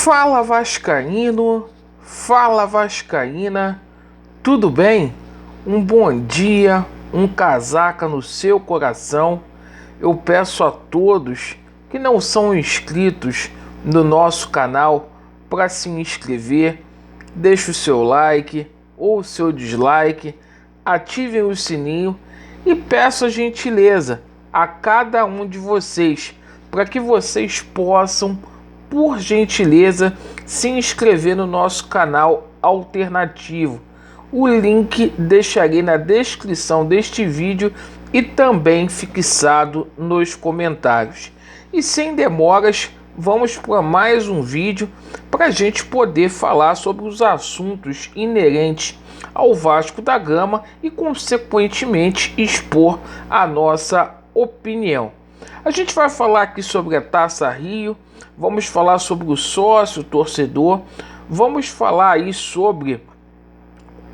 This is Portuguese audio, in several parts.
Fala Vascaíno, fala Vascaína, tudo bem? Um bom dia, um casaca no seu coração. Eu peço a todos que não são inscritos no nosso canal para se inscrever, deixe o seu like ou o seu dislike, ativem o sininho e peço a gentileza a cada um de vocês para que vocês possam, por gentileza, se inscrever no nosso canal alternativo. O link deixarei na descrição deste vídeo e também fixado nos comentários. E sem demoras, vamos para mais um vídeo para a gente poder falar sobre os assuntos inerentes ao Vasco da Gama e, consequentemente, expor a nossa opinião. A gente vai falar aqui sobre a Taça Rio, vamos falar sobre o sócio, torcedor, vamos falar aí sobre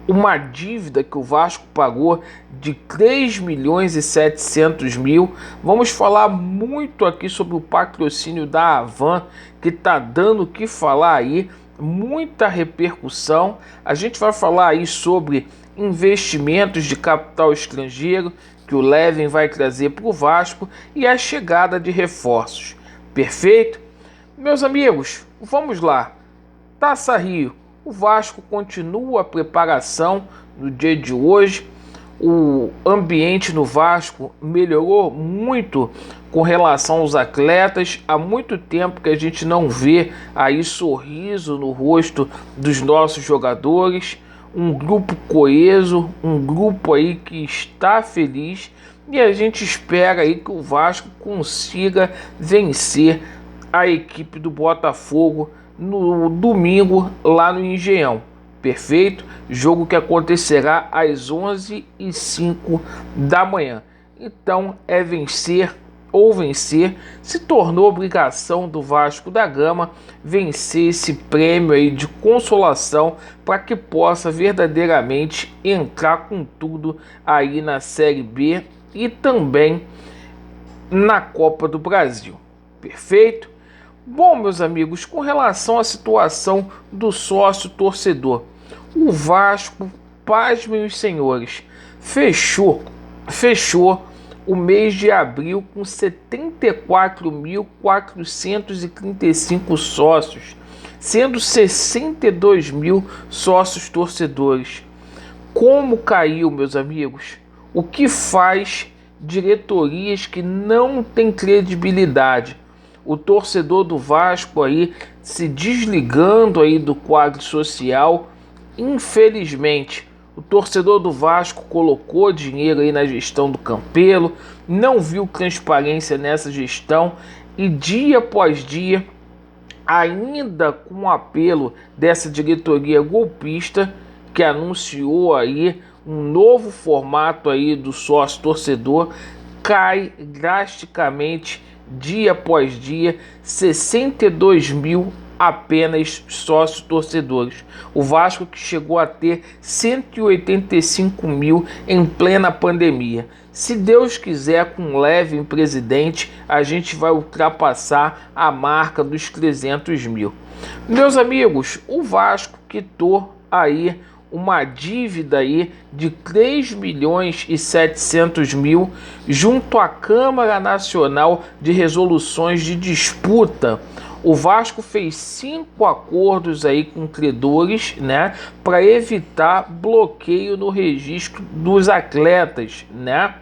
uma dívida que o Vasco pagou de 3.700.000. Vamos falar muito aqui sobre o patrocínio da Havan, que está dando o que falar aí, muita repercussão. A gente vai falar aí sobre investimentos de capital estrangeiro que o Levin vai trazer para o Vasco e a chegada de reforços. Perfeito? Meus amigos, vamos lá. Taça Rio. O Vasco continua a preparação no dia de hoje. O ambiente no Vasco melhorou muito com relação aos atletas. Há muito tempo que a gente não vê aí sorriso no rosto dos nossos jogadores. Um grupo coeso, um grupo aí que está feliz, e a gente espera aí que o Vasco consiga vencer a equipe do Botafogo no domingo lá no Engenhão. Perfeito? Jogo que acontecerá às 11h05 da manhã. Então é vencer ou vencer. Se tornou obrigação do Vasco da Gama vencer esse prêmio aí de consolação para que possa verdadeiramente entrar com tudo aí na Série B e também na Copa do Brasil. Perfeito? Bom, meus amigos, com relação à situação do sócio torcedor, o Vasco, pasmem os senhores, fechou o mês de abril com 74.435 sócios, sendo 62.000 sócios torcedores. Como caiu, meus amigos? O que faz diretorias que não têm credibilidade? O torcedor do Vasco aí se desligando aí do quadro social. Infelizmente, o torcedor do Vasco colocou dinheiro aí na gestão do Campelo, não viu transparência nessa gestão e dia após dia, ainda com o apelo dessa diretoria golpista que anunciou aí um novo formato aí do sócio torcedor, cai drasticamente dia após dia, 62.000 apenas sócios torcedores. O Vasco que chegou a ter 185.000 em plena pandemia. Se Deus quiser, com Levin presidente, a gente vai ultrapassar a marca dos 300.000. Meus amigos, o Vasco quitou aí uma dívida aí de 3.700.000 junto à Câmara Nacional de Resoluções de Disputa. O Vasco fez 5 acordos aí com credores, né, para evitar bloqueio no registro dos atletas, né?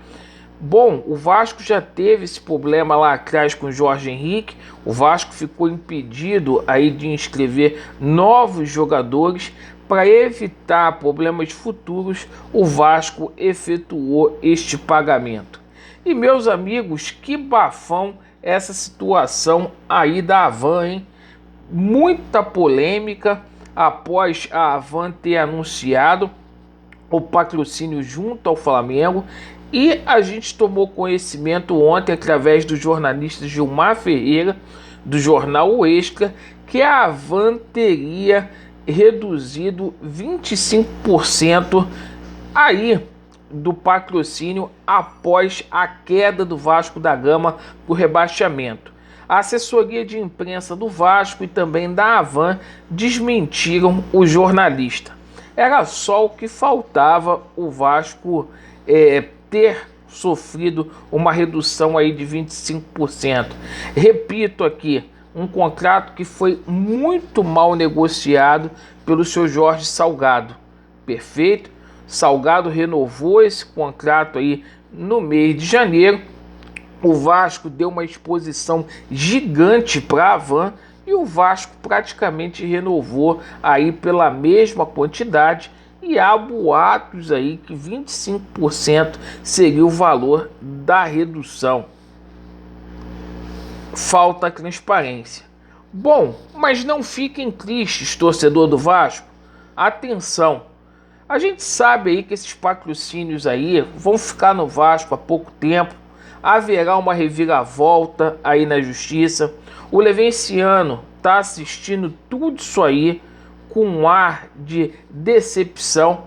Bom, o Vasco já teve esse problema lá atrás com o Jorge Henrique. O Vasco ficou impedido aí de inscrever novos jogadores. Para evitar problemas futuros, o Vasco efetuou este pagamento. E, meus amigos, que bafão essa situação aí da Havan, hein? Muita polêmica após a Havan ter anunciado o patrocínio junto ao Flamengo. E a gente tomou conhecimento ontem, através do jornalista Gilmar Ferreira, do jornal O Extra, que a Havan teria reduzido 25% aí do patrocínio após a queda do Vasco da Gama por rebaixamento. A assessoria de imprensa do Vasco e também da Havan desmentiram o jornalista. Era só o que faltava o Vasco ter sofrido uma redução aí de 25%. Repito aqui, um contrato que foi muito mal negociado pelo seu Jorge Salgado. Perfeito? Salgado renovou esse contrato aí no mês de janeiro. O Vasco deu uma exposição gigante para a Havan e o Vasco praticamente renovou aí pela mesma quantidade, e há boatos aí que 25% seria o valor da redução. Falta transparência. Bom, mas não fiquem tristes, torcedor do Vasco. Atenção, a gente sabe aí que esses patrocínios aí vão ficar no Vasco há pouco tempo. Haverá uma reviravolta aí na justiça. O Levenciano está assistindo tudo isso aí com um ar de decepção.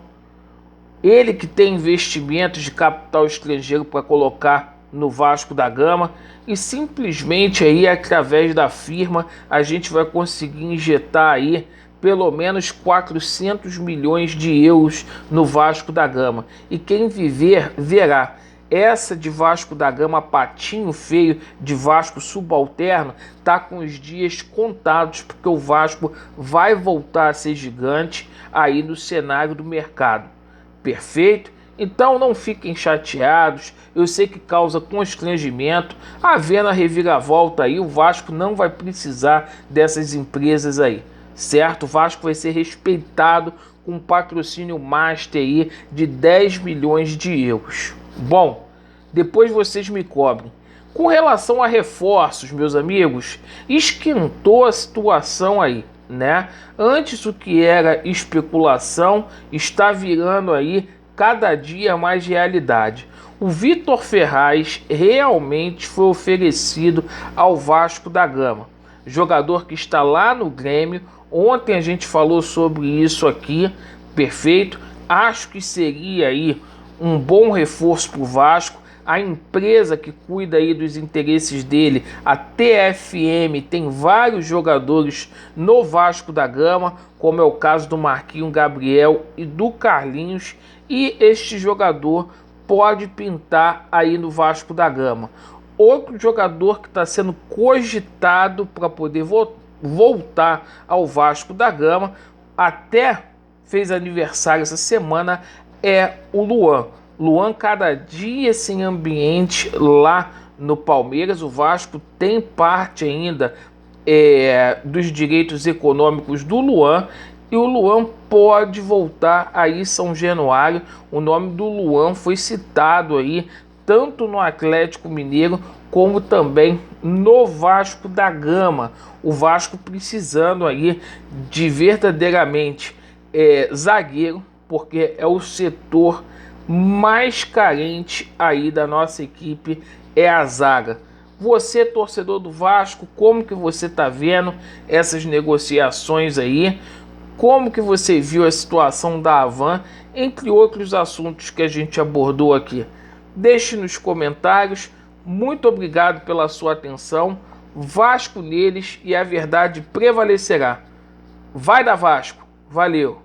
Ele que tem investimentos de capital estrangeiro para colocar no Vasco da Gama, e simplesmente aí através da firma a gente vai conseguir injetar aí pelo menos 400 milhões de euros no Vasco da Gama. E quem viver verá. Essa de Vasco da Gama, patinho feio de Vasco subalterno, tá com os dias contados, porque o Vasco vai voltar a ser gigante aí no cenário do mercado. Perfeito? Então não fiquem chateados, eu sei que causa constrangimento. Havendo a reviravolta aí, o Vasco não vai precisar dessas empresas aí, certo? O Vasco vai ser respeitado com um patrocínio master aí de 10 milhões de euros. Bom, depois vocês me cobrem. Com relação a reforços, meus amigos, esquentou a situação aí, né? Antes o que era especulação está virando aí cada dia mais realidade. O Vitor Ferraz realmente foi oferecido ao Vasco da Gama, jogador que está lá no Grêmio. Ontem a gente falou sobre isso aqui, perfeito? Acho que seria aí um bom reforço para o Vasco. A empresa que cuida aí dos interesses dele, a TFM, tem vários jogadores no Vasco da Gama, como é o caso do Marquinhos Gabriel e do Carlinhos, e este jogador pode pintar aí no Vasco da Gama. Outro jogador que está sendo cogitado para poder voltar ao Vasco da Gama, até fez aniversário essa semana, é o Luan. Luan cada dia sem ambiente lá no Palmeiras. O Vasco tem parte ainda dos direitos econômicos do Luan, e o Luan pode voltar aí São Januário. O nome do Luan foi citado aí tanto no Atlético Mineiro como também no Vasco da Gama. O Vasco precisando aí de verdadeiramente zagueiro, porque é o setor mais carente aí da nossa equipe, é a zaga. Você, torcedor do Vasco, como que você tá vendo essas negociações aí? Como que você viu a situação da Havan, entre outros assuntos que a gente abordou aqui? Deixe nos comentários. Muito obrigado pela sua atenção. Vasco neles e a verdade prevalecerá. Vai dar Vasco. Valeu.